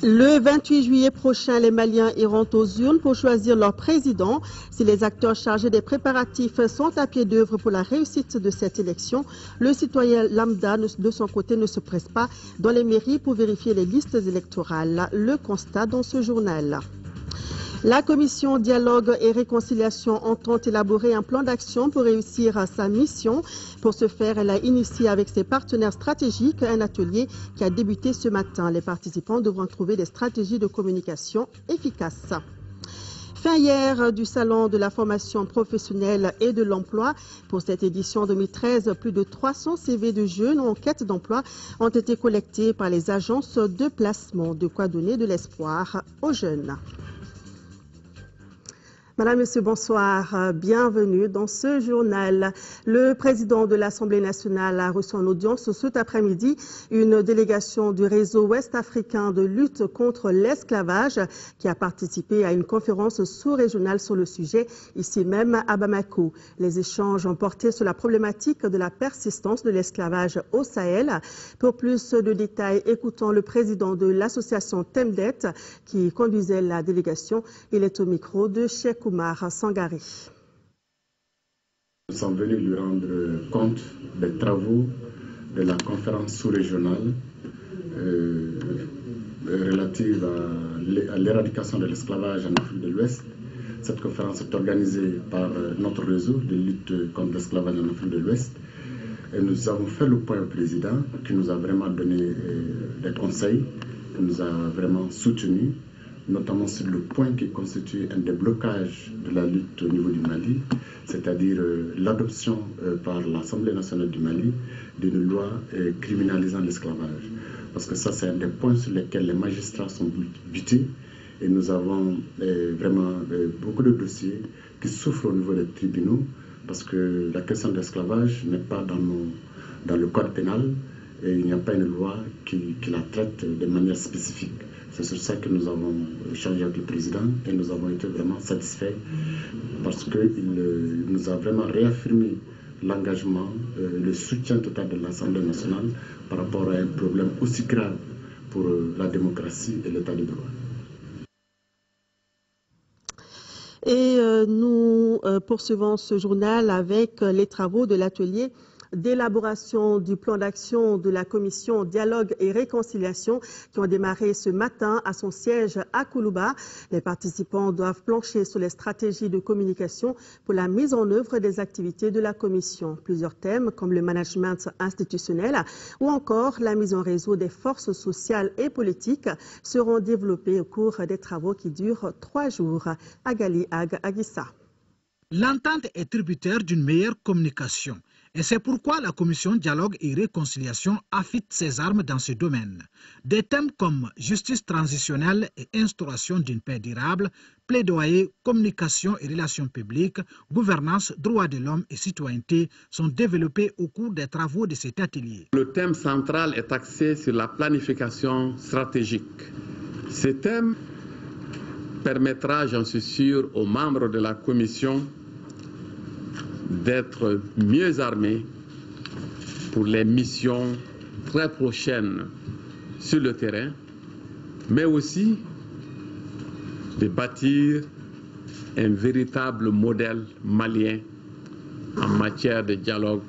Le 28 juillet prochain, les Maliens iront aux urnes pour choisir leur président. Si les acteurs chargés des préparatifs sont à pied d'œuvre pour la réussite de cette élection, le citoyen lambda, de son côté, ne se presse pas dans les mairies pour vérifier les listes électorales. Le constat dans ce journal. La commission Dialogue et Réconciliation entend élaborer un plan d'action pour réussir sa mission. Pour ce faire, elle a initié avec ses partenaires stratégiques un atelier qui a débuté ce matin. Les participants devront trouver des stratégies de communication efficaces. Fin hier du Salon de la formation professionnelle et de l'emploi. Pour cette édition 2013, plus de 300 CV de jeunes en quête d'emploi ont été collectés par les agences de placement. De quoi donner de l'espoir aux jeunes. Madame, Monsieur, bonsoir. Bienvenue dans ce journal. Le président de l'Assemblée nationale a reçu en audience cet après-midi une délégation du réseau ouest-africain de lutte contre l'esclavage qui a participé à une conférence sous-régionale sur le sujet, ici même à Bamako. Les échanges ont porté sur la problématique de la persistance de l'esclavage au Sahel. Pour plus de détails, écoutons le président de l'association Temdet qui conduisait la délégation. Il est au micro de Cheikh Oumar Sangari. Nous sommes venus lui rendre compte des travaux de la conférence sous-régionale relative à l'éradication de l'esclavage en Afrique de l'Ouest. Cette conférence est organisée par notre réseau de lutte contre l'esclavage en Afrique de l'Ouest. Et nous avons fait le point au président qui nous a vraiment donné des conseils, qui nous a vraiment soutenus, notamment sur le point qui constitue un déblocage de la lutte au niveau du Mali, c'est-à-dire l'adoption par l'Assemblée nationale du Mali d'une loi criminalisant l'esclavage. Parce que ça, c'est un des points sur lesquels les magistrats sont butés et nous avons vraiment beaucoup de dossiers qui souffrent au niveau des tribunaux parce que la question de l'esclavage n'est pas dans le code pénal et il n'y a pas une loi qui la traite de manière spécifique. C'est sur ça que nous avons échangé avec le président et nous avons été vraiment satisfaits parce qu'il nous a vraiment réaffirmé l'engagement, le soutien total de l'Assemblée nationale par rapport à un problème aussi grave pour la démocratie et l'état de droit. Et nous poursuivons ce journal avec les travaux de l'atelier d'élaboration du plan d'action de la commission Dialogue et Réconciliation qui ont démarré ce matin à son siège à Koulouba. Les participants doivent plancher sur les stratégies de communication pour la mise en œuvre des activités de la commission. Plusieurs thèmes comme le management institutionnel ou encore la mise en réseau des forces sociales et politiques seront développés au cours des travaux qui durent 3 jours. Agali Ag Agissa. L'entente est tributaire d'une meilleure communication. Et c'est pourquoi la commission Dialogue et Réconciliation affûte ses armes dans ce domaine. Des thèmes comme justice transitionnelle et instauration d'une paix durable, plaidoyer, communication et relations publiques, gouvernance, droits de l'homme et citoyenneté sont développés au cours des travaux de cet atelier. Le thème central est axé sur la planification stratégique. Ce thème permettra, j'en suis sûr, aux membres de la commission d'être mieux armés pour les missions très prochaines sur le terrain, mais aussi de bâtir un véritable modèle malien en matière de dialogue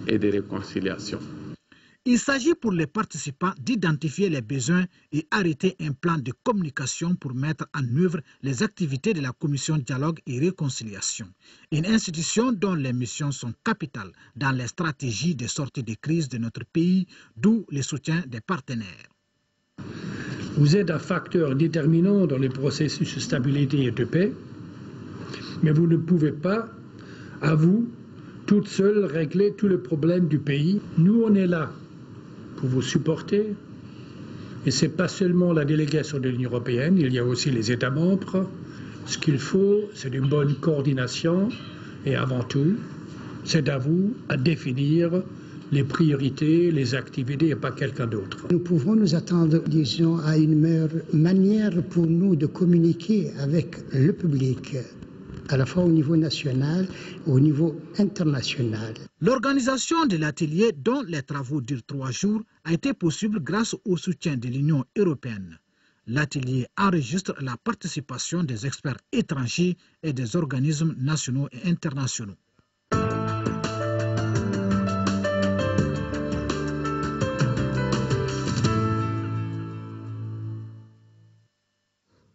et de réconciliation. Il s'agit pour les participants d'identifier les besoins et arrêter un plan de communication pour mettre en œuvre les activités de la commission Dialogue et Réconciliation, une institution dont les missions sont capitales dans les stratégies de sortie de crise de notre pays, d'où le soutien des partenaires. Vous êtes un facteur déterminant dans les processus de stabilité et de paix, mais vous ne pouvez pas, à vous, toute seule, régler tous les problèmes du pays. Nous, on est là pour vous supporter. Et ce n'est pas seulement la délégation de l'Union européenne, il y a aussi les États membres. Ce qu'il faut, c'est une bonne coordination. Et avant tout, c'est à vous à définir les priorités, les activités et pas quelqu'un d'autre. Nous pouvons nous attendre, disons, à une meilleure manière pour nous de communiquer avec le public, à la fois au niveau national et au niveau international. L'organisation de l'atelier, dont les travaux durent 3 jours, a été possible grâce au soutien de l'Union européenne. L'atelier enregistre la participation des experts étrangers et des organismes nationaux et internationaux.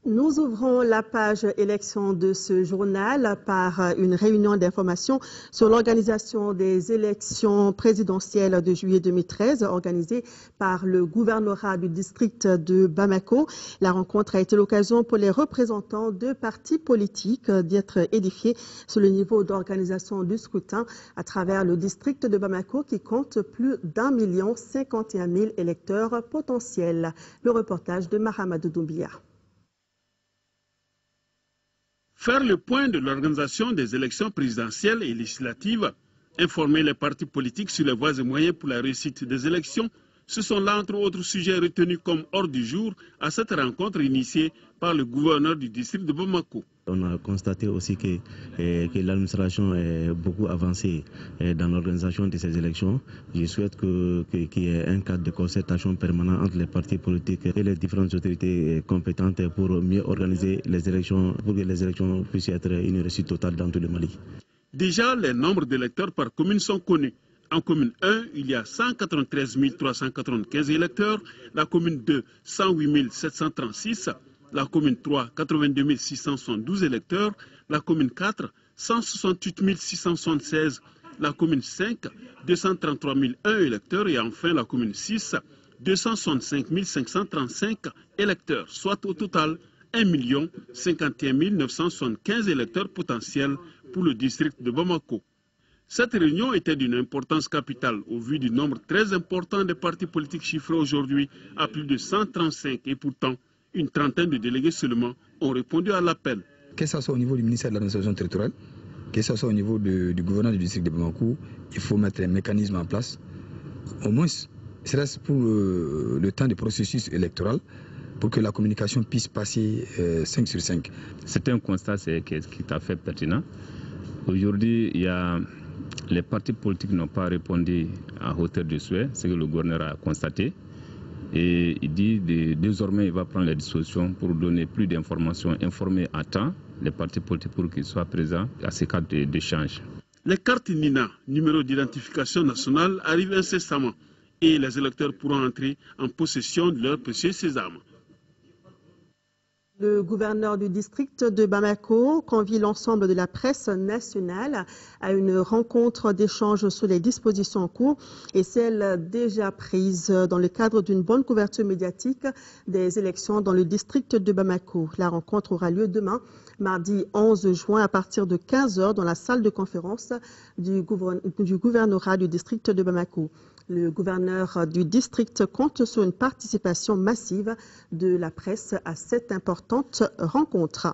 Nous ouvrons la page élection de ce journal par une réunion d'information sur l'organisation des élections présidentielles de juillet 2013 organisée par le gouvernorat du district de Bamako. La rencontre a été l'occasion pour les représentants de partis politiques d'être édifiés sur le niveau d'organisation du scrutin à travers le district de Bamako qui compte plus d'1 051 000 électeurs potentiels. Le reportage de Mahamadou Doumbia. Faire le point de l'organisation des élections présidentielles et législatives, informer les partis politiques sur les voies et moyens pour la réussite des élections, ce sont là entre autres sujets retenus comme hors du jour à cette rencontre initiée par le gouverneur du district de Bamako. On a constaté aussi que l'administration est beaucoup avancée dans l'organisation de ces élections. Je souhaite qu'il y ait un cadre de concertation permanent entre les partis politiques et les différentes autorités compétentes pour mieux organiser les élections, pour que les élections puissent être une réussite totale dans tout le Mali. Déjà, les nombres d'électeurs par commune sont connus. En commune 1, il y a 193 395 électeurs, la commune 2, 108 736, la commune 3, 82 672 électeurs, la commune 4, 168 676, la commune 5, 233 001 électeurs et enfin la commune 6, 265 535 électeurs, soit au total 1 51 975 électeurs potentiels pour le district de Bamako. Cette réunion était d'une importance capitale au vu du nombre très important de partis politiques chiffrés aujourd'hui à plus de 135 et pourtant une trentaine de délégués seulement ont répondu à l'appel. Que ce soit au niveau du ministère de l'administration territoriale, que ce soit au niveau du gouvernement du district de Bamako, il faut mettre un mécanisme en place, au moins, serait-ce pour le temps du processus électoral, pour que la communication puisse passer 5 sur 5. C'est un constat qui est tout à fait pertinent. Aujourd'hui, les partis politiques n'ont pas répondu à hauteur de souhait, ce que le gouverneur a constaté. Et il dit désormais il va prendre les dispositions pour donner plus d'informations, informer à temps les partis politiques pour qu'ils soient présents à ces cadres d'échange. Les cartes NINA, numéro d'identification nationale, arrivent incessamment et les électeurs pourront entrer en possession de leur précieux sésame. Le gouverneur du district de Bamako convie l'ensemble de la presse nationale à une rencontre d'échange sur les dispositions en cours et celles déjà prises dans le cadre d'une bonne couverture médiatique des élections dans le district de Bamako. La rencontre aura lieu demain, mardi 11 juin, à partir de 15 h dans la salle de conférence du gouvernorat du district de Bamako. Le gouverneur du district compte sur une participation massive de la presse à cette importante rencontre.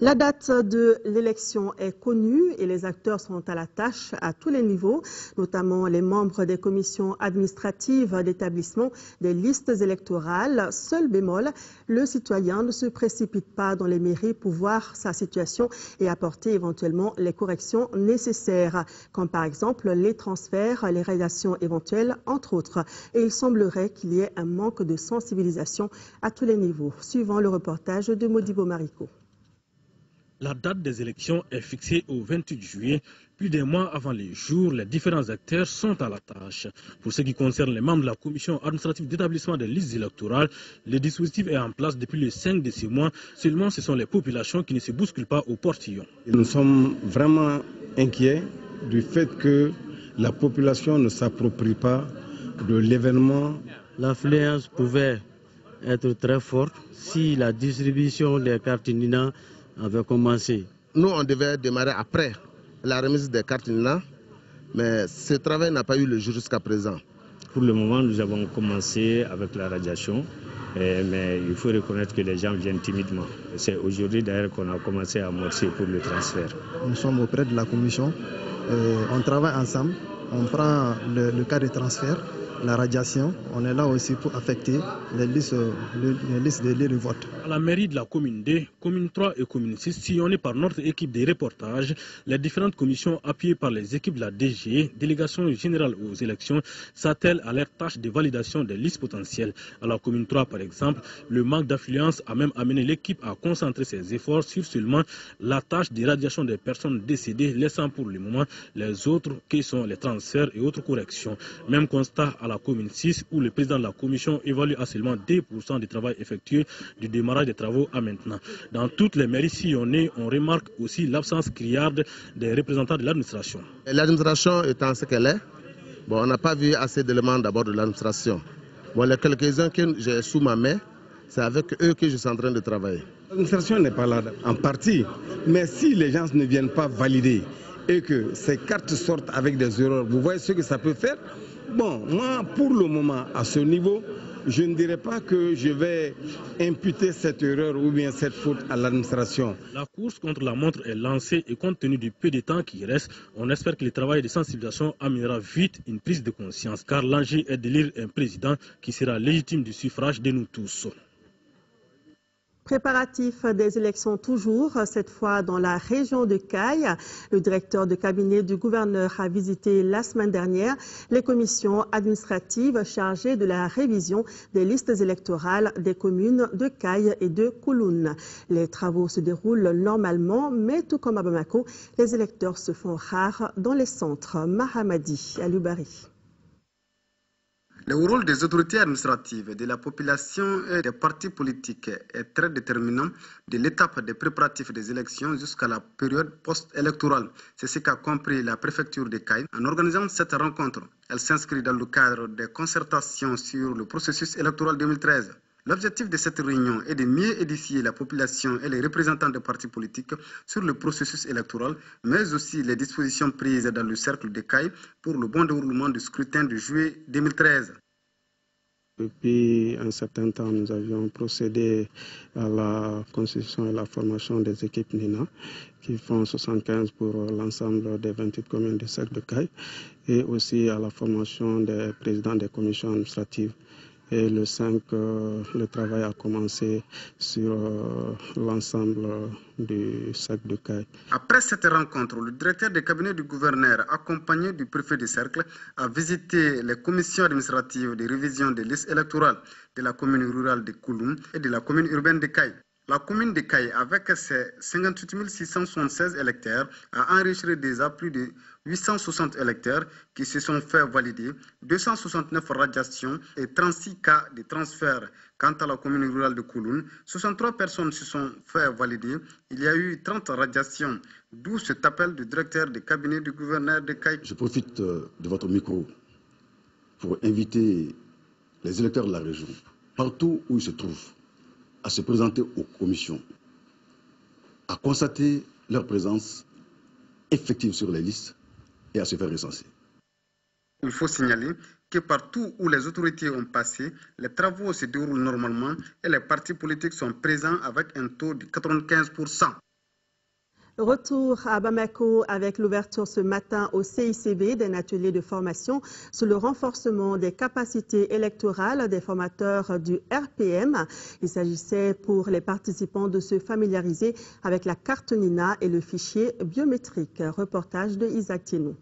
La date de l'élection est connue et les acteurs sont à la tâche à tous les niveaux, notamment les membres des commissions administratives d'établissement des listes électorales. Seul bémol, le citoyen ne se précipite pas dans les mairies pour voir sa situation et apporter éventuellement les corrections nécessaires, comme par exemple les transferts, les rédactions éventuelles, entre autres. Et il semblerait qu'il y ait un manque de sensibilisation à tous les niveaux. Suivant le reportage de Modibo Mariko. La date des élections est fixée au 28 juillet. Plus d'un mois avant les jours, les différents acteurs sont à la tâche. Pour ce qui concerne les membres de la commission administrative d'établissement des listes électorales, le dispositif est en place depuis le 5 de ce mois. Seulement, ce sont les populations qui ne se bousculent pas au portillon. Nous sommes vraiment inquiets du fait que la population ne s'approprie pas de l'événement. L'affluence pouvait être très forte si la distribution des cartes NINA avait commencé. Nous, on devait démarrer après la remise des cartes NINA, mais ce travail n'a pas eu le jour jusqu'à présent. Pour le moment, nous avons commencé avec la radiation, mais il faut reconnaître que les gens viennent timidement. C'est aujourd'hui d'ailleurs qu'on a commencé à amorcer pour le transfert. Nous sommes auprès de la commission, on travaille ensemble, on prend le cas de transfert la radiation, on est là aussi pour affecter les listes de lieux de vote. À la mairie de la commune 2, commune 3 et commune 6, sillonnée par notre équipe de reportage, les différentes commissions appuyées par les équipes de la DG, délégation générale aux élections, s'attellent à leur tâche de validation des listes potentielles. À la commune 3, par exemple, le manque d'affluence a même amené l'équipe à concentrer ses efforts sur seulement la tâche de radiation des personnes décédées, laissant pour le moment les autres qui sont les transferts et autres corrections. Même constat à la commune 6 où le président de la commission évalue à seulement 2% du travail effectué du démarrage des travaux à maintenant. Dans toutes les mairies sillonnées, on remarque aussi l'absence criarde des représentants de l'administration. L'administration étant ce qu'elle est, on n'a pas vu assez d'éléments d'abord de l'administration. Les quelques-uns que j'ai sous ma main, c'est avec eux que je suis en train de travailler. L'administration n'est pas là en partie, mais si les gens ne viennent pas valider et que ces cartes sortent avec des erreurs, vous voyez ce que ça peut faire? Bon, moi, pour le moment, à ce niveau, je ne dirais pas que je vais imputer cette erreur ou bien cette faute à l'administration. La course contre la montre est lancée et compte tenu du peu de temps qui reste, on espère que le travail de sensibilisation amènera vite une prise de conscience, car l'enjeu est d'élire un président qui sera légitime du suffrage de nous tous. Préparatifs des élections toujours, cette fois dans la région de Caille. Le directeur de cabinet du gouverneur a visité la semaine dernière les commissions administratives chargées de la révision des listes électorales des communes de Caille et de Kouloune. Les travaux se déroulent normalement, mais tout comme à Bamako, les électeurs se font rares dans les centres. Mahamadi Aloubari. Le rôle des autorités administratives, de la population et des partis politiques est très déterminant de l'étape des préparatifs des élections jusqu'à la période post-électorale. C'est ce qu'a compris la préfecture de Caille en organisant cette rencontre. Elle s'inscrit dans le cadre des concertations sur le processus électoral 2013. L'objectif de cette réunion est de mieux édifier la population et les représentants des partis politiques sur le processus électoral, mais aussi les dispositions prises dans le cercle de Caille pour le bon déroulement du scrutin de juillet 2013. Depuis un certain temps, nous avions procédé à la constitution et la formation des équipes NINA, qui font 75 pour l'ensemble des 28 communes du cercle de Caille, et aussi à la formation des présidents des commissions administratives. Et le 5, le travail a commencé sur l'ensemble du cercle de Caille. Après cette rencontre, le directeur de cabinet du gouverneur, accompagné du préfet du cercle, a visité les commissions administratives de révision des listes électorales de la commune rurale de Kouloune et de la commune urbaine de Caille. La commune de Caille, avec ses 58 676 électeurs, a enregistré déjà plus de 860 électeurs qui se sont fait valider, 269 radiations et 36 cas de transfert. Quant à la commune rurale de Kouloune, 63 personnes se sont fait valider. Il y a eu 30 radiations, d'où cet appel du directeur de cabinet du gouverneur de Caille. Je profite de votre micro pour inviter les électeurs de la région, partout où ils se trouvent, à se présenter aux commissions, à constater leur présence effective sur les listes et à se faire recenser. Il faut signaler que partout où les autorités ont passé, les travaux se déroulent normalement et les partis politiques sont présents avec un taux de 95%. Retour à Bamako avec l'ouverture ce matin au CICB d'un atelier de formation sur le renforcement des capacités électorales des formateurs du RPM. Il s'agissait pour les participants de se familiariser avec la carte NINA et le fichier biométrique. Reportage de Isaac Tienou.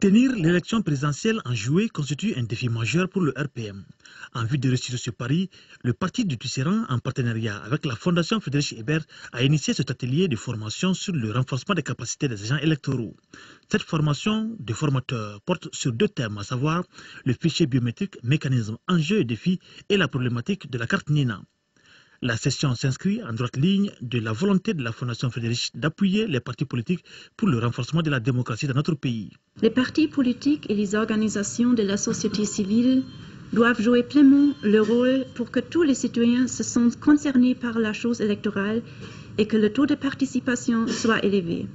Tenir l'élection présidentielle en juillet constitue un défi majeur pour le RPM. En vue de réussir ce pari, le parti du Tisserand, en partenariat avec la Fondation Friedrich Ebert, a initié cet atelier de formation sur le renforcement des capacités des agents électoraux. Cette formation de formateurs porte sur deux thèmes, à savoir le fichier biométrique, mécanisme, enjeux et défis, et la problématique de la carte NINA. La session s'inscrit en droite ligne de la volonté de la Fondation Friedrich d'appuyer les partis politiques pour le renforcement de la démocratie dans notre pays. Les partis politiques et les organisations de la société civile doivent jouer pleinement leur rôle pour que tous les citoyens se sentent concernés par la chose électorale et que le taux de participation soit élevé.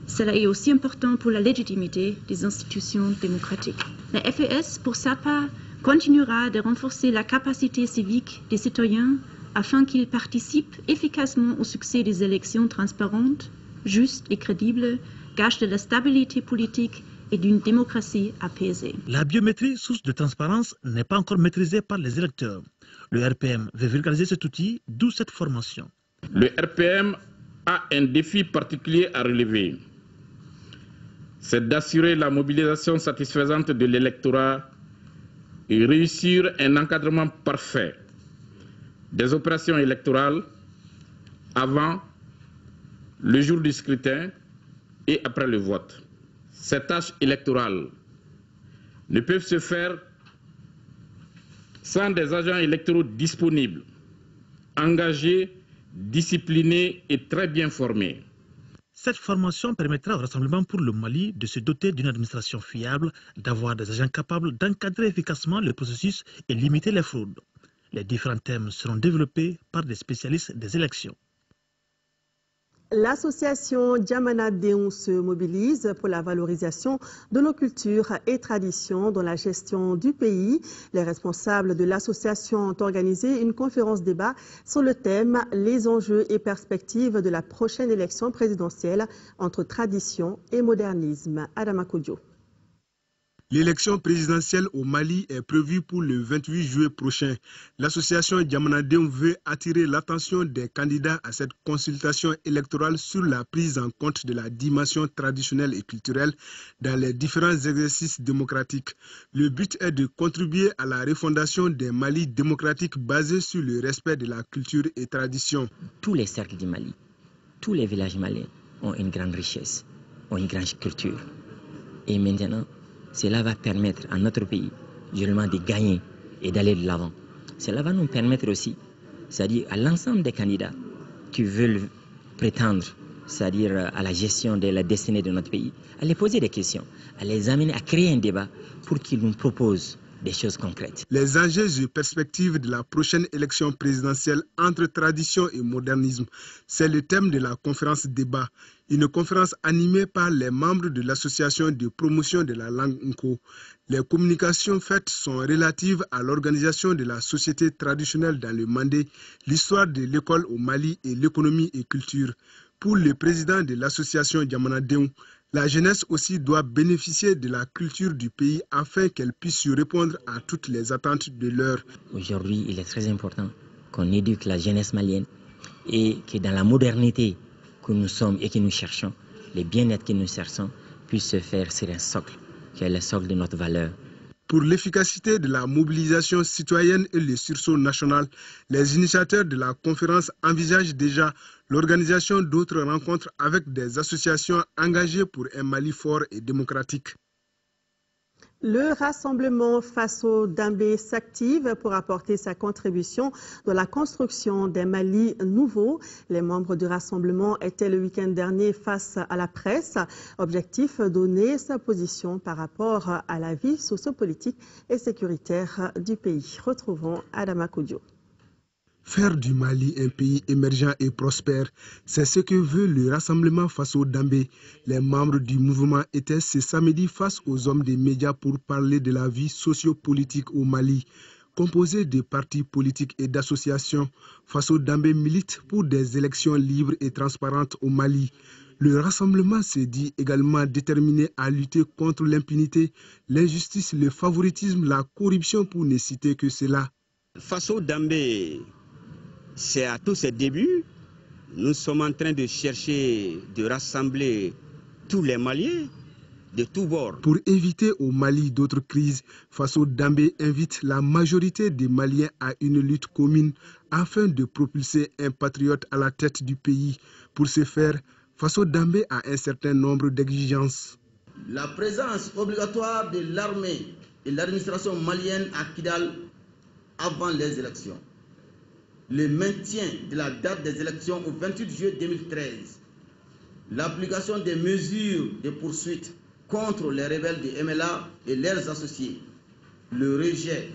Cela est aussi important pour la légitimité des institutions démocratiques. La FES, pour sa part, continuera de renforcer la capacité civique des citoyens afin qu'ils participent efficacement au succès des élections transparentes, justes et crédibles, gage de la stabilité politique et d'une démocratie apaisée. La biométrie, source de transparence, n'est pas encore maîtrisée par les électeurs. Le RPM veut vulgariser cet outil, d'où cette formation. Le RPM a un défi particulier à relever. C'est d'assurer la mobilisation satisfaisante de l'électorat et réussir un encadrement parfait des opérations électorales avant, le jour du scrutin et après le vote. Ces tâches électorales ne peuvent se faire sans des agents électoraux disponibles, engagés, disciplinés et très bien formés. Cette formation permettra au Rassemblement pour le Mali de se doter d'une administration fiable, d'avoir des agents capables d'encadrer efficacement le processus et limiter les fraudes. Les différents thèmes seront développés par des spécialistes des élections. L'association Djamana Déon se mobilise pour la valorisation de nos cultures et traditions dans la gestion du pays. Les responsables de l'association ont organisé une conférence débat sur le thème « Les enjeux et perspectives de la prochaine élection présidentielle entre tradition et modernisme ». Adama Kodjo. L'élection présidentielle au Mali est prévue pour le 28 juillet prochain. L'association Djamana Déon veut attirer l'attention des candidats à cette consultation électorale sur la prise en compte de la dimension traditionnelle et culturelle dans les différents exercices démocratiques. Le but est de contribuer à la refondation des Mali démocratiques basés sur le respect de la culture et tradition. Tous les cercles du Mali, tous les villages maliens ont une grande richesse, ont une grande culture. Et maintenant, cela va permettre à notre pays, généralement, de gagner et d'aller de l'avant. Cela va nous permettre aussi, c'est-à-dire à l'ensemble des candidats qui veulent prétendre, c'est-à-dire à la gestion de la destinée de notre pays, à les poser des questions, à les amener à créer un débat pour qu'ils nous proposent des choses concrètes. Les enjeux et perspectives de la prochaine élection présidentielle entre tradition et modernisme, c'est le thème de la conférence débat. Une conférence animée par les membres de l'association de promotion de la langue Nko. Les communications faites sont relatives à l'organisation de la société traditionnelle dans le Mandé, l'histoire de l'école au Mali et l'économie et culture. Pour le président de l'association Djamana Déon, la jeunesse aussi doit bénéficier de la culture du pays afin qu'elle puisse répondre à toutes les attentes de l'heure. Aujourd'hui, il est très important qu'on éduque la jeunesse malienne et que dans la modernité que nous sommes et que nous cherchons, les bien-être que nous cherchons puissent se faire sur un socle, qui est le socle de notre valeur. Pour l'efficacité de la mobilisation citoyenne et le sursaut national, les initiateurs de la conférence envisagent déjà l'organisation d'autres rencontres avec des associations engagées pour un Mali fort et démocratique. Le rassemblement Faso Dambé s'active pour apporter sa contribution dans la construction d'un Mali nouveau. Les membres du rassemblement étaient le week-end dernier face à la presse. Objectif, donner sa position par rapport à la vie sociopolitique et sécuritaire du pays. Retrouvons Adama Kodjo. Faire du Mali un pays émergent et prospère, c'est ce que veut le rassemblement Faso Dambé. Les membres du mouvement étaient ce samedi face aux hommes des médias pour parler de la vie sociopolitique au Mali. Composé de partis politiques et d'associations, Faso Dambé milite pour des élections libres et transparentes au Mali. Le rassemblement se dit également déterminé à lutter contre l'impunité, l'injustice, le favoritisme, la corruption pour ne citer que cela. Faso Dambé, c'est à tous ses débuts. Nous sommes en train de chercher, de rassembler tous les Maliens de tous bords. Pour éviter au Mali d'autres crises, Faso Dambé invite la majorité des Maliens à une lutte commune afin de propulser un patriote à la tête du pays. Pour ce faire, Faso Dambé a un certain nombre d'exigences. La présence obligatoire de l'armée et l'administration malienne à Kidal avant les élections. Le maintien de la date des élections au 28 juillet 2013, l'application des mesures de poursuite contre les rebelles de MLA et leurs associés, le rejet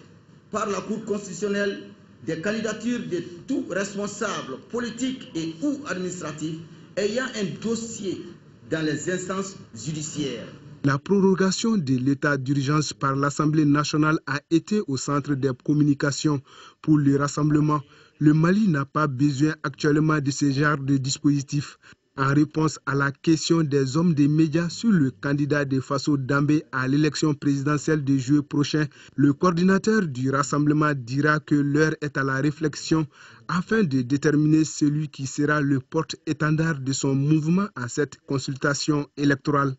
par la Cour constitutionnelle des candidatures de tout responsable politique et ou administratif ayant un dossier dans les instances judiciaires. La prorogation de l'état d'urgence par l'Assemblée nationale a été au centre des communications pour le rassemblement. Le Mali n'a pas besoin actuellement de ce genre de dispositif. En réponse à la question des hommes des médias sur le candidat de Faso Dambé à l'élection présidentielle de juillet prochain, le coordinateur du rassemblement dira que l'heure est à la réflexion afin de déterminer celui qui sera le porte-étendard de son mouvement à cette consultation électorale.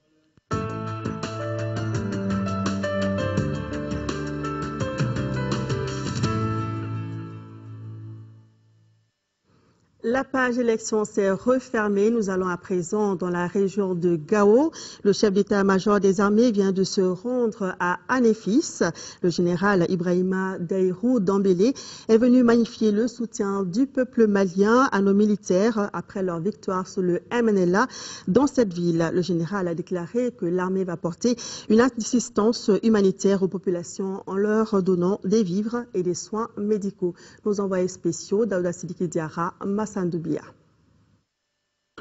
La page élection s'est refermée. Nous allons à présent dans la région de Gao. Le chef d'état-major des armées vient de se rendre à Anéfis. Le général Ibrahima Daïrou Dambélé est venu magnifier le soutien du peuple malien à nos militaires après leur victoire sur le MNLA dans cette ville. Le général a déclaré que l'armée va porter une assistance humanitaire aux populations en leur donnant des vivres et des soins médicaux. Nos envoyés spéciaux, Daouda Sidiki Diarra,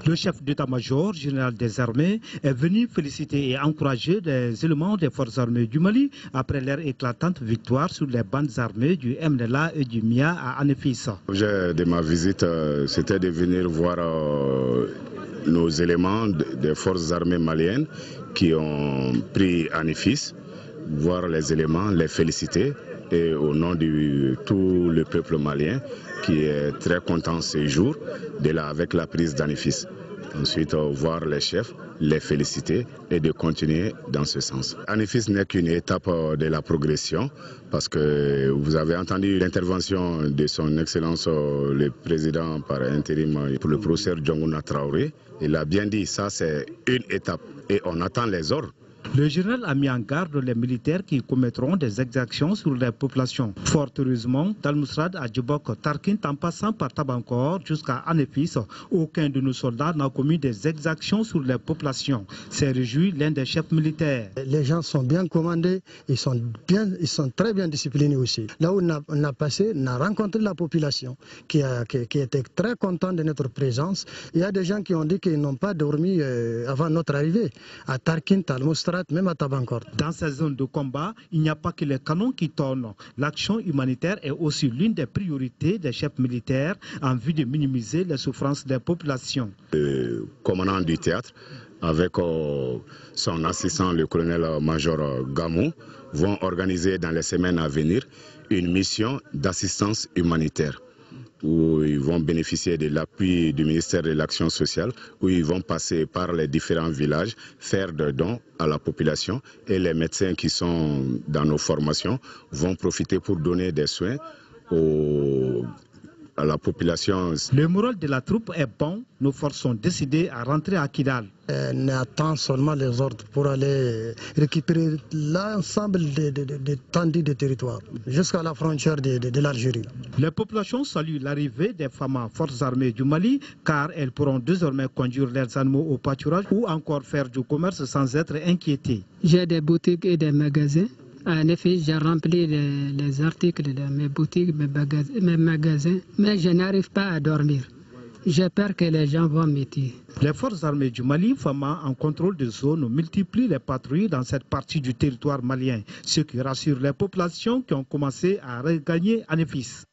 le chef d'état-major général des armées est venu féliciter et encourager les éléments des forces armées du Mali après leur éclatante victoire sur les bandes armées du MNLA et du MIA à Anéfis. L'objet de ma visite, c'était de venir voir nos éléments des forces armées maliennes qui ont pris Anéfis, voir les éléments, les féliciter et au nom de tout le peuple malien qui est très content ce jour avec la prise d'Anéfis. Ensuite, voir les chefs, les féliciter et de continuer dans ce sens. Anéfis n'est qu'une étape de la progression parce que vous avez entendu l'intervention de son Excellence le Président par intérim pour le professeur Diongouna Traoré. Il a bien dit, ça c'est une étape et on attend les ordres. Le général a mis en garde les militaires qui commettront des exactions sur les populations. Fort heureusement, d'Al-Mousrad à Djibok, Tarkint en passant par Tabankor jusqu'à Anéfis, aucun de nos soldats n'a commis des exactions sur les populations. C'est réjoui l'un des chefs militaires. Les gens sont bien commandés, ils sont très bien disciplinés aussi. Là où on a passé, on a rencontré la population qui était très contente de notre présence. Il y a des gens qui ont dit qu'ils n'ont pas dormi avant notre arrivée à Tarkint, à Al-Mousrad, même à Tabankor. Dans ces zones de combat, il n'y a pas que les canons qui tournent. L'action humanitaire est aussi l'une des priorités des chefs militaires en vue de minimiser les souffrances des populations. Le commandant du théâtre, avec son assistant, le colonel-major Gamou, vont organiser dans les semaines à venir une mission d'assistance humanitaire, où ils vont bénéficier de l'appui du ministère de l'Action sociale, où ils vont passer par les différents villages, faire des dons à la population et les médecins qui sont dans nos formations vont profiter pour donner des soins à la population. Le moral de la troupe est bon, nos forces sont décidées à rentrer à Kidal. On attend seulement les ordres pour aller récupérer l'ensemble des tendus de territoire jusqu'à la frontière de l'Algérie. Les populations saluent l'arrivée des femmes aux forces armées du Mali car elles pourront désormais conduire leurs animaux au pâturage ou encore faire du commerce sans être inquiétées. J'ai des boutiques et des magasins. En effet, j'ai rempli les articles de mes boutiques, mes magasins, mais je n'arrive pas à dormir. J'ai peur que les gens vont me tuer. Les forces armées du Mali, FAMA, en contrôle de zone, multiplient les patrouilles dans cette partie du territoire malien, ce qui rassure les populations qui ont commencé à regagner Anéfis.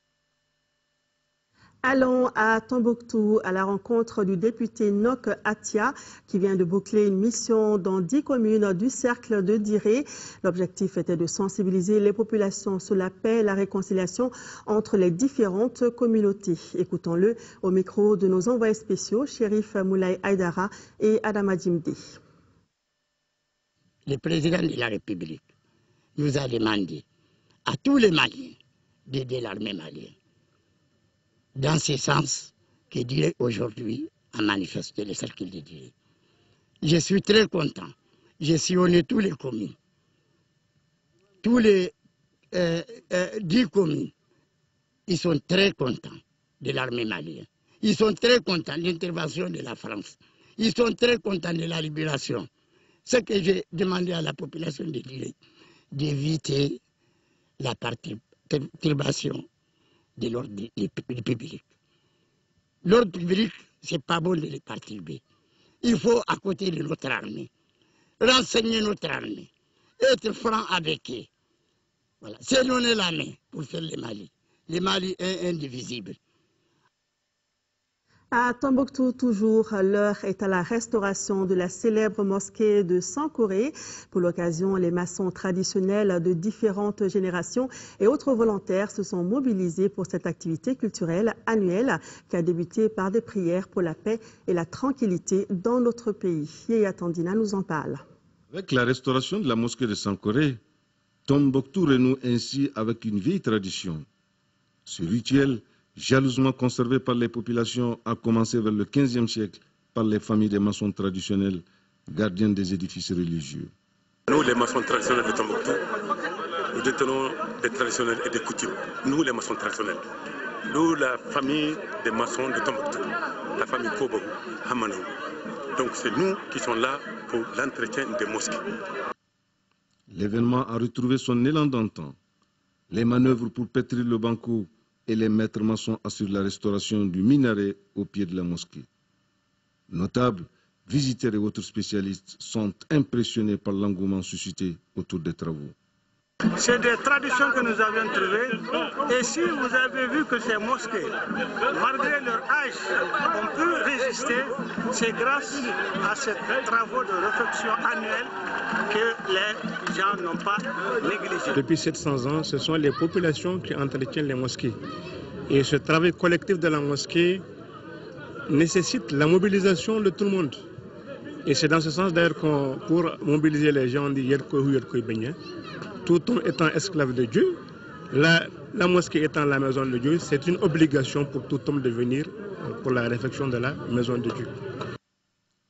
Allons à Tombouctou à la rencontre du député Nok Atia qui vient de boucler une mission dans 10 communes du cercle de Diré. L'objectif était de sensibiliser les populations sur la paix et la réconciliation entre les différentes communautés. Écoutons-le au micro de nos envoyés spéciaux, Chérif Moulay Aïdara et Adama Djimdi. Le président de la République nous a demandé à tous les Maliens d'aider l'armée malienne. Dans ce sens que Diré aujourd'hui a manifesté le cercle de Diré. Je suis très content. J'ai sillonné tous les communes. Tous les 10 communes. Ils sont très contents de l'armée malienne. Ils sont très contents de l'intervention de la France. Ils sont très contents de la libération. Ce que j'ai demandé à la population de Diré, d'éviter la perturbation de l'ordre public. L'ordre public, ce n'est pas bon de le perturber. Il faut, à côté de notre armée, renseigner notre armée, être franc avec eux. Voilà. C'est donner la main pour faire le Mali. Le Mali est indivisible. À Tombouctou, toujours, l'heure est à la restauration de la célèbre mosquée de Sankoré. Pour l'occasion, les maçons traditionnels de différentes générations et autres volontaires se sont mobilisés pour cette activité culturelle annuelle qui a débuté par des prières pour la paix et la tranquillité dans notre pays. Yaya Tandina nous en parle. Avec la restauration de la mosquée de Sankoré, Tombouctou renoue ainsi avec une vieille tradition. Ce rituel, jalousement conservé par les populations, a commencé vers le XVe siècle par les familles des maçons traditionnels, gardiens des édifices religieux. Nous, les maçons traditionnels de Tombouctou, nous détenons des traditionnels et des coutumes. Nous, les maçons traditionnels. Nous, la famille des maçons de Tombouctou, la famille Kobo, Hamanou. Donc c'est nous qui sommes là pour l'entretien des mosquées. L'événement a retrouvé son élan d'antan. Les manœuvres pour pétrir le banco et les maîtres maçons assurent la restauration du minaret au pied de la mosquée. Notables, visiteurs et autres spécialistes sont impressionnés par l'engouement suscité autour des travaux. C'est des traditions que nous avions trouvées. Et si vous avez vu que ces mosquées, malgré leur âge, ont pu résister, c'est grâce à ces travaux de réfection annuelle que les gens n'ont pas négligé. Depuis 700 ans, ce sont les populations qui entretiennent les mosquées. Et ce travail collectif de la mosquée nécessite la mobilisation de tout le monde. Et c'est dans ce sens d'ailleurs qu'on, pour mobiliser les gens, on dit tout homme étant esclave de Dieu, la mosquée étant la maison de Dieu, c'est une obligation pour tout homme de venir pour la réfection de la maison de Dieu.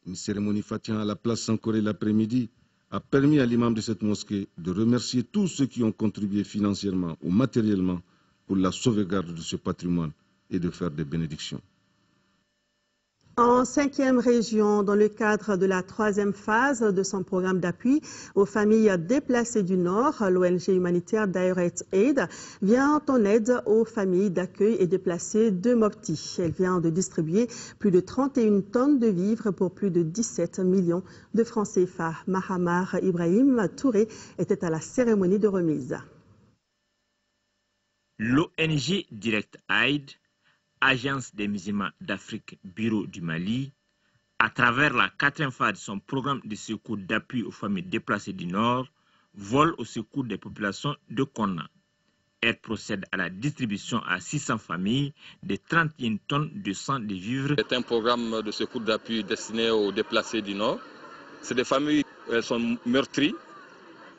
Une cérémonie fatiha à la place Sankoré l'après-midi a permis à l'imam de cette mosquée de remercier tous ceux qui ont contribué financièrement ou matériellement pour la sauvegarde de ce patrimoine et de faire des bénédictions. En 5e région, dans le cadre de la 3e phase de son programme d'appui aux familles déplacées du Nord, l'ONG humanitaire Direct Aid vient en aide aux familles d'accueil et déplacées de Mopti. Elle vient de distribuer plus de 31 tonnes de vivres pour plus de 17 millions de francs CFA. Mahamar Ibrahim Touré était à la cérémonie de remise. L'ONG Direct Aid, Agence des musulmans d'Afrique, Bureau du Mali, à travers la 4e phase de son programme de secours d'appui aux familles déplacées du Nord, vole au secours des populations de Konna. Elle procède à la distribution à 600 familles de 31 tonnes de sang de vivres. C'est un programme de secours d'appui destiné aux déplacés du Nord. C'est des familles, elles sont meurtries,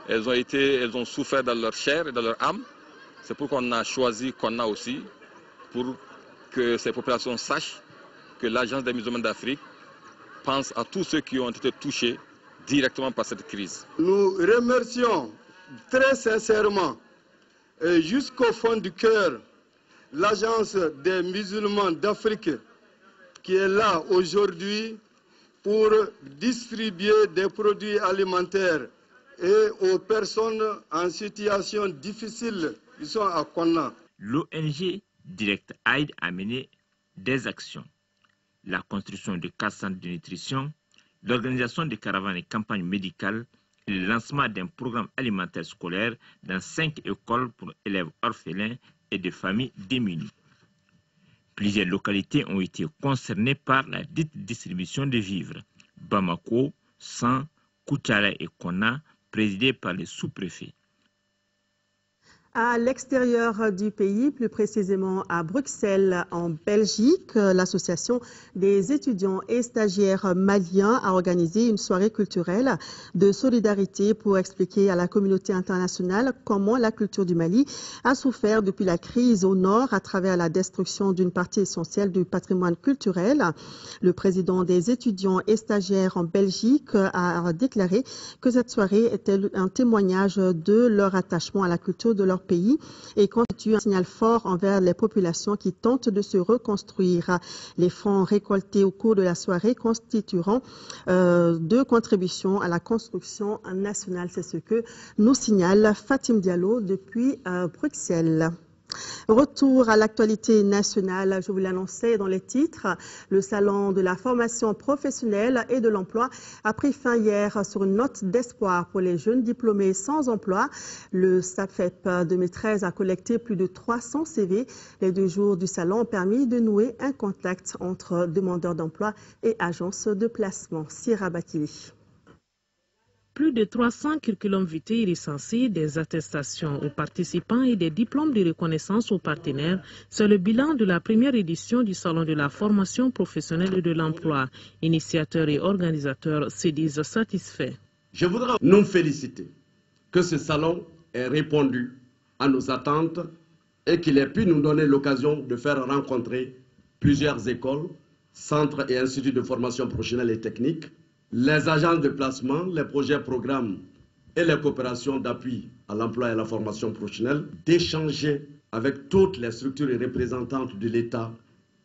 elles ont souffert dans leur chair et dans leur âme. C'est pourquoi on a choisi Konna aussi, pour que ces populations sachent que l'Agence des musulmans d'Afrique pense à tous ceux qui ont été touchés directement par cette crise. Nous remercions très sincèrement et jusqu'au fond du cœur l'Agence des musulmans d'Afrique qui est là aujourd'hui pour distribuer des produits alimentaires et aux personnes en situation difficile qui sont à Konna. L'ONG Direct Aid a mené des actions. La construction de 4 centres de nutrition, l'organisation de caravanes et campagnes médicales et le lancement d'un programme alimentaire scolaire dans 5 écoles pour élèves orphelins et de familles démunies. Plusieurs localités ont été concernées par la dite distribution de vivres. Bamako, San, Koutiara et Konna, présidés par les sous-préfets. À l'extérieur du pays, plus précisément à Bruxelles, en Belgique, l'association des étudiants et stagiaires maliens a organisé une soirée culturelle de solidarité pour expliquer à la communauté internationale comment la culture du Mali a souffert depuis la crise au nord à travers la destruction d'une partie essentielle du patrimoine culturel. Le président des étudiants et stagiaires en Belgique a déclaré que cette soirée était un témoignage de leur attachement à la culture de leur pays et constitue un signal fort envers les populations qui tentent de se reconstruire. Les fonds récoltés au cours de la soirée constitueront de contributions à la construction nationale. C'est ce que nous signale Fatim Diallo depuis Bruxelles. Retour à l'actualité nationale, je vous l'annonçais dans les titres. Le salon de la formation professionnelle et de l'emploi a pris fin hier sur une note d'espoir pour les jeunes diplômés sans emploi. Le SAFEP 2013 a collecté plus de 300 CV. Les 2 jours du salon ont permis de nouer un contact entre demandeurs d'emploi et agences de placement. Sira Bakili. Plus de 300 curriculum vitae recensés, des attestations aux participants et des diplômes de reconnaissance aux partenaires, c'est le bilan de la première édition du Salon de la formation professionnelle et de l'emploi. Initiateurs et organisateurs se disent satisfaits. Je voudrais nous féliciter que ce salon ait répondu à nos attentes et qu'il ait pu nous donner l'occasion de faire rencontrer plusieurs écoles, centres et instituts de formation professionnelle et technique, les agences de placement, les projets, programmes et les coopérations d'appui à l'emploi et à la formation professionnelle, d'échanger avec toutes les structures représentantes de l'État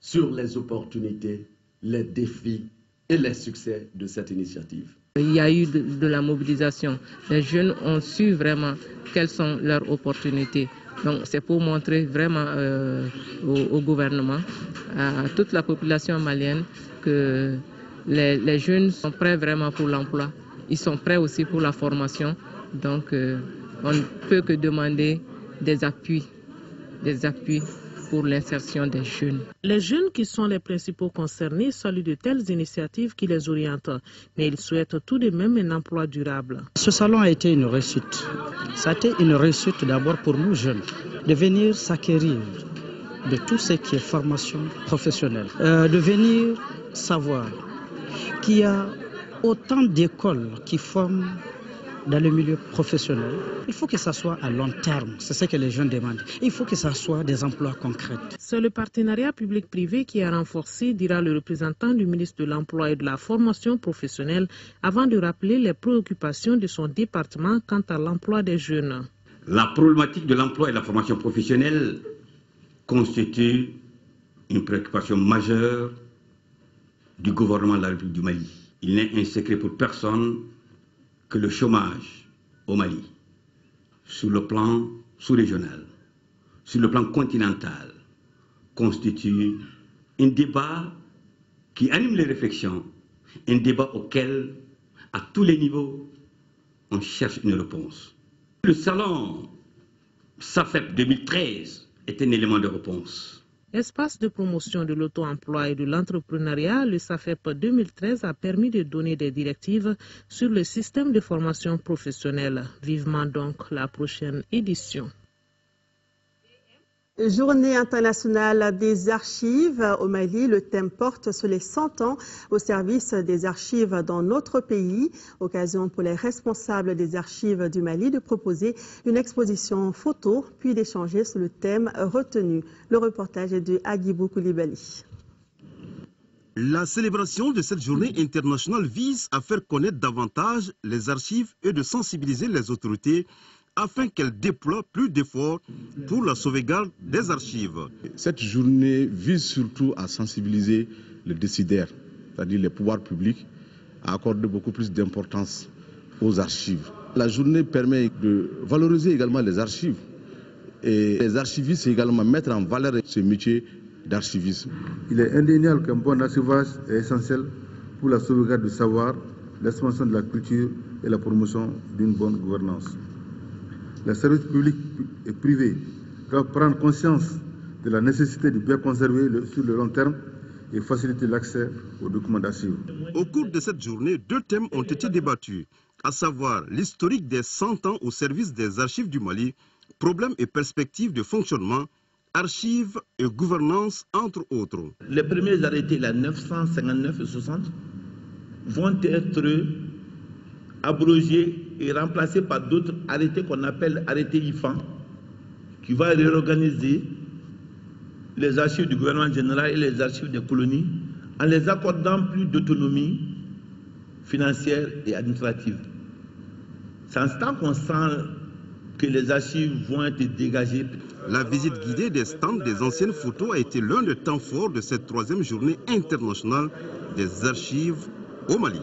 sur les opportunités, les défis et les succès de cette initiative. Il y a eu de la mobilisation. Les jeunes ont su vraiment quelles sont leurs opportunités. Donc c'est pour montrer vraiment au gouvernement, à toute la population malienne que les jeunes sont prêts vraiment pour l'emploi. Ils sont prêts aussi pour la formation. Donc, on ne peut que demander des appuis pour l'insertion des jeunes. Les jeunes qui sont les principaux concernés saluent de telles initiatives qui les orientent. Mais ils souhaitent tout de même un emploi durable. Ce salon a été une réussite. Ça a été une réussite d'abord pour nous jeunes, de venir s'acquérir de tout ce qui est formation professionnelle, de venir savoir qu'il y a autant d'écoles qui forment dans le milieu professionnel. Il faut que ça soit à long terme, c'est ce que les jeunes demandent. Il faut que ça soit des emplois concrets. C'est le partenariat public-privé qui a renforcé, dira le représentant du ministre de l'Emploi et de la Formation professionnelle, avant de rappeler les préoccupations de son département quant à l'emploi des jeunes. La problématique de l'emploi et de la formation professionnelle constitue une préoccupation majeure du gouvernement de la République du Mali. Il n'est un secret pour personne que le chômage au Mali, sur le plan sous-régional, sur le plan continental, constitue un débat qui anime les réflexions, un débat auquel, à tous les niveaux, on cherche une réponse. Le salon SAFEP 2013 est un élément de réponse. Espace de promotion de l'auto-emploi et de l'entrepreneuriat, le SAFEP 2013 a permis de donner des directives sur le système de formation professionnelle. Vivement donc la prochaine édition. Journée internationale des archives au Mali, le thème porte sur les 100 ans au service des archives dans notre pays. Occasion pour les responsables des archives du Mali de proposer une exposition photo, puis d'échanger sur le thème retenu. Le reportage est de Agibou Koulibaly. La célébration de cette journée internationale vise à faire connaître davantage les archives et de sensibiliser les autorités afin qu'elle déploie plus d'efforts pour la sauvegarde des archives. Cette journée vise surtout à sensibiliser les décideurs, c'est-à-dire les pouvoirs publics, à accorder beaucoup plus d'importance aux archives. La journée permet de valoriser également les archives. Et les archivistes également mettre en valeur ce métier d'archivisme. Il est indéniable qu'un bon archivage est essentiel pour la sauvegarde du savoir, l'expansion de la culture et la promotion d'une bonne gouvernance. Les services publics et privés doivent prendre conscience de la nécessité de bien conserver sur le long terme et faciliter l'accès aux documents d'archives. Au cours de cette journée, 2 thèmes ont été débattus, à savoir l'historique des 100 ans au service des archives du Mali, problèmes et perspectives de fonctionnement, archives et gouvernance, entre autres. Les premiers arrêtés, la 959 et 60, vont être abrogés et remplacés par d'autres arrêtés qu'on appelle arrêtés IFAN, qui va réorganiser les archives du gouvernement général et les archives des colonies en les accordant plus d'autonomie financière et administrative. C'est en ce temps qu'on sent que les archives vont être dégagées. La visite guidée des stands des anciennes photos a été l'un des temps forts de cette 3e journée internationale des archives au Mali.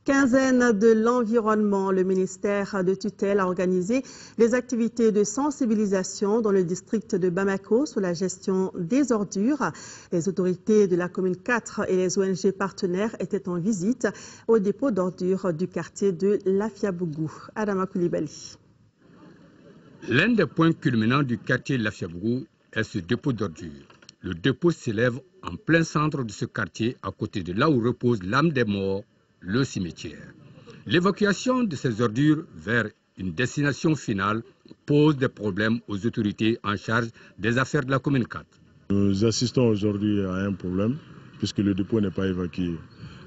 Quinzaine de l'environnement, le ministère de tutelle a organisé des activités de sensibilisation dans le district de Bamako sur la gestion des ordures. Les autorités de la commune 4 et les ONG partenaires étaient en visite au dépôt d'ordures du quartier de Lafiabougou. Adama Koulibaly. L'un des points culminants du quartier Lafiabougou est ce dépôt d'ordures. Le dépôt s'élève en plein centre de ce quartier, à côté de là où repose l'âme des morts, le cimetière. L'évacuation de ces ordures vers une destination finale pose des problèmes aux autorités en charge des affaires de la commune 4. Nous assistons aujourd'hui à un problème puisque le dépôt n'est pas évacué.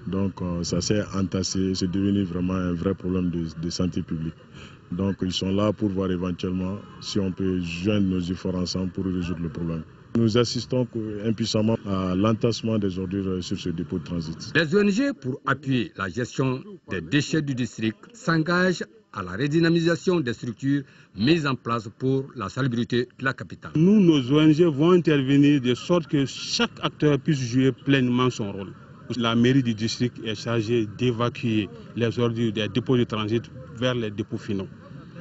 Donc ça s'est entassé, c'est devenu vraiment un vrai problème de santé publique. Donc ils sont là pour voir éventuellement si on peut joindre nos efforts ensemble pour résoudre le problème. Nous assistons impuissamment à l'entassement des ordures sur ce dépôt de transit. Les ONG, pour appuyer la gestion des déchets du district, s'engagent à la redynamisation des structures mises en place pour la salubrité de la capitale. Nous, nos ONG vont intervenir de sorte que chaque acteur puisse jouer pleinement son rôle. La mairie du district est chargée d'évacuer les ordures des dépôts de transit vers les dépôts finaux.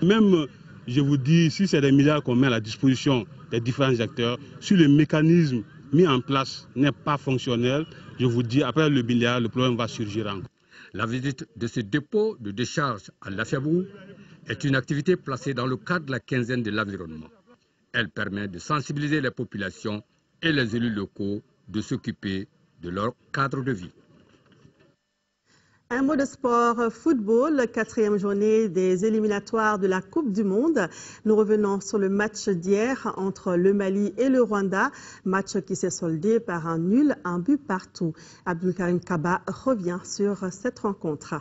Même, je vous dis, si c'est des milliards qu'on met à la disposition des différents acteurs, si le mécanisme mis en place n'est pas fonctionnel, je vous dis, après le milliard, le problème va surgir encore. La visite de ce dépôt de décharge à Lafiabougou est une activité placée dans le cadre de la quinzaine de l'environnement. Elle permet de sensibiliser les populations et les élus locaux de s'occuper de leur cadre de vie. Un mot de sport, football, 4e journée des éliminatoires de la Coupe du Monde. Nous revenons sur le match d'hier entre le Mali et le Rwanda, match qui s'est soldé par un nul, un but partout. Abdelkarim Kaba revient sur cette rencontre.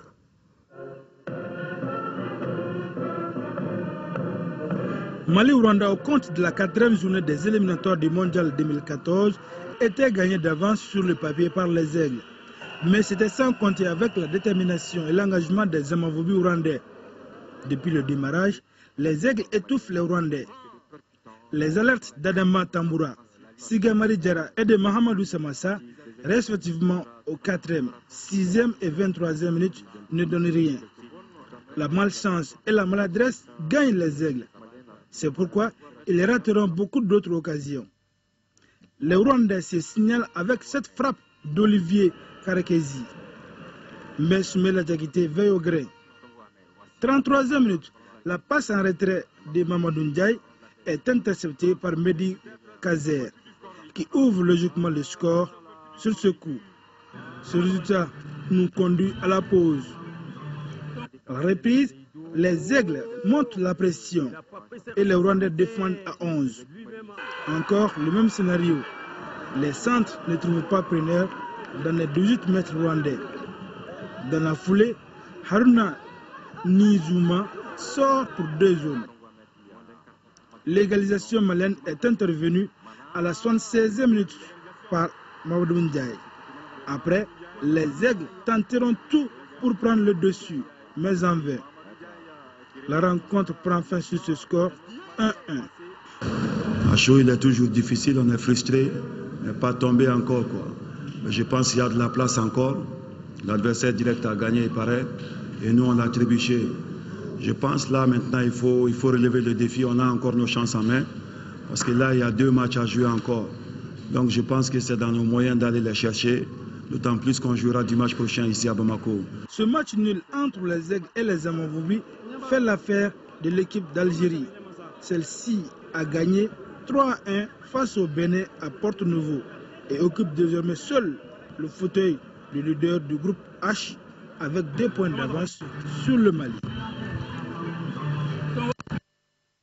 Mali-Rwanda au compte de la 4e journée des éliminatoires du Mondial 2014 était gagné d'avance sur le papier par les Aigles. Mais c'était sans compter avec la détermination et l'engagement des Amavubi rwandais. Depuis le démarrage, les Aigles étouffent les Rwandais. Les alertes d'Adama Tamboura, Siga Maridjara et de Mahamadou Samassa, respectivement aux 4e, 6e et 23e minutes, ne donnent rien. La malchance et la maladresse gagnent les Aigles. C'est pourquoi ils rateront beaucoup d'autres occasions. Les Rwandais se signalent avec cette frappe d'Olivier Karekezi. Mais Soumela Diakité veille au grain. 33e minute, la passe en retrait de Mamadou Ndiaye est interceptée par Mehdi Kazer, qui ouvre logiquement le score sur ce coup. Ce résultat nous conduit à la pause. À la reprise, les Aigles montent la pression et les Rwandais défendent à 11. Encore le même scénario. Les centres ne trouvent pas preneur dans les 18 mètres rwandais. Dans la foulée, Haruna Nizuma sort pour 2 zones. L'égalisation malienne est intervenue à la 76e minute par Mamadou Ndiaye. Après, les Aigles tenteront tout pour prendre le dessus, mais en vain. La rencontre prend fin sur ce score 1-1. À chaud, il est toujours difficile, on est frustré, mais pas tombé encore, quoi. Mais je pense qu'il y a de la place encore. L'adversaire direct a gagné, il paraît, et nous on a trébuché. Je pense là maintenant il faut relever le défi, on a encore nos chances en main, parce que là il y a 2 matchs à jouer encore. Donc je pense que c'est dans nos moyens d'aller les chercher, d'autant plus qu'on jouera dimanche prochain ici à Bamako. Ce match nul entre les Aigles et les Amavubi fait l'affaire de l'équipe d'Algérie. Celle-ci a gagné 3-1 face au Bénin à Porto-Novo et occupe désormais seul le fauteuil du leader du groupe H avec 2 points d'avance sur le Mali.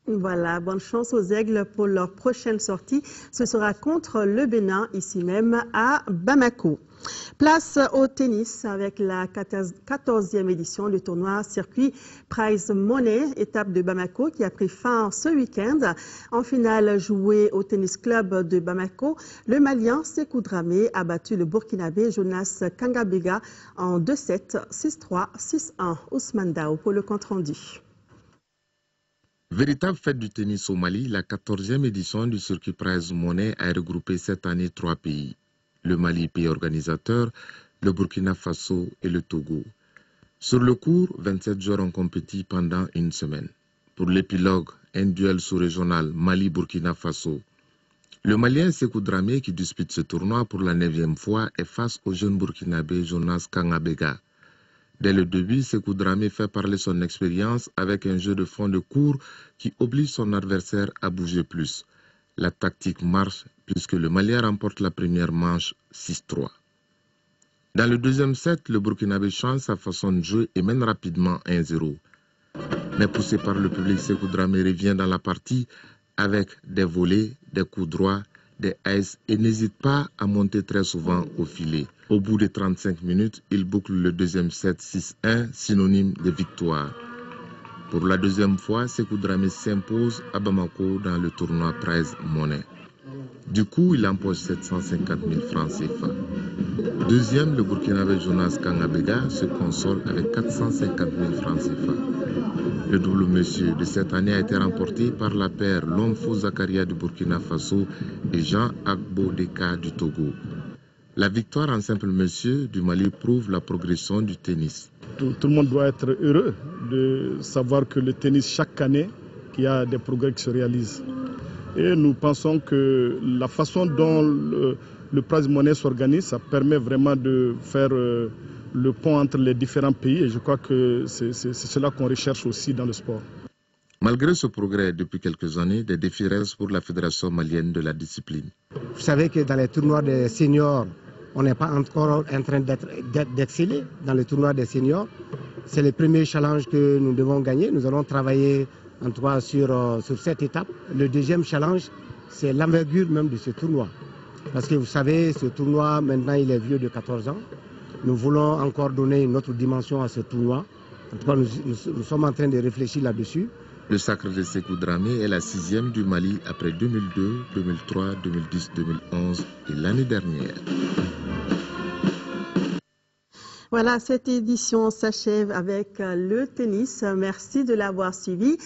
Voilà, bonne chance aux Aigles pour leur prochaine sortie. Ce sera contre le Bénin, ici même à Bamako. Place au tennis avec la 14e édition du tournoi circuit Prize Money, étape de Bamako qui a pris fin ce week-end. En finale jouée au tennis club de Bamako, le Malien Sékou Dramé a battu le Burkinabé Jonas Kangabega en 2-7, 6-3, 6-1. Ousmane Dao pour le compte-rendu. Véritable fête du tennis au Mali, la 14e édition du circuit Prize Money a regroupé cette année 3 pays. Le Mali, pays organisateur, le Burkina Faso et le Togo. Sur le court, 27 joueurs ont compéti pendant une semaine. Pour l'épilogue, un duel sous-régional Mali-Burkina Faso. Le Malien Sékou Dramé, qui dispute ce tournoi pour la 9e fois, est face au jeune Burkinabé Jonas Kangabega. Dès le début, Sékou Dramé fait parler son expérience avec un jeu de fond de court qui oblige son adversaire à bouger plus. La tactique marche puisque le Malien remporte la première manche 6-3. Dans le deuxième set, le Burkinabé change sa façon de jouer et mène rapidement 1-0. Mais poussé par le public, Sékou Dramé revient dans la partie avec des volées, des coups droits, des aces et n'hésite pas à monter très souvent au filet. Au bout de 35 minutes, il boucle le deuxième set 6-1, synonyme de victoire. Pour la deuxième fois, Sékou Dramé s'impose à Bamako dans le tournoi Prize Money. Du coup, il empoche 750 000 francs CFA. Deuxième, le Burkinabé Jonas Kangabega se console avec 450 000 francs CFA. Le double monsieur de cette année a été remporté par la paire Lomfo Zakaria du Burkina Faso et Jean Agbo Deka du Togo. La victoire en simple monsieur du Mali prouve la progression du tennis. Tout le monde doit être heureux de savoir que le tennis, chaque année, qu'il y a des progrès qui se réalisent. Et nous pensons que la façon dont le Prize Money s'organise, ça permet vraiment de faire le pont entre les différents pays et je crois que c'est cela qu'on recherche aussi dans le sport. Malgré ce progrès depuis quelques années, des défis restent pour la Fédération malienne de la discipline. Vous savez que dans les tournois des seniors, on n'est pas encore en train d'exceller dans les tournois des seniors. C'est le premier challenge que nous devons gagner. Nous allons travailler en tout cas sur cette étape. Le deuxième challenge, c'est l'envergure même de ce tournoi. Parce que vous savez, ce tournoi, maintenant, il est vieux de 14 ans. Nous voulons encore donner une autre dimension à ce tournoi. En tout cas, nous sommes en train de réfléchir là-dessus. Le sacre de Sékou Dramé est la 6e du Mali après 2002, 2003, 2010, 2011 et l'année dernière. Voilà, cette édition s'achève avec le tennis. Merci de l'avoir suivi.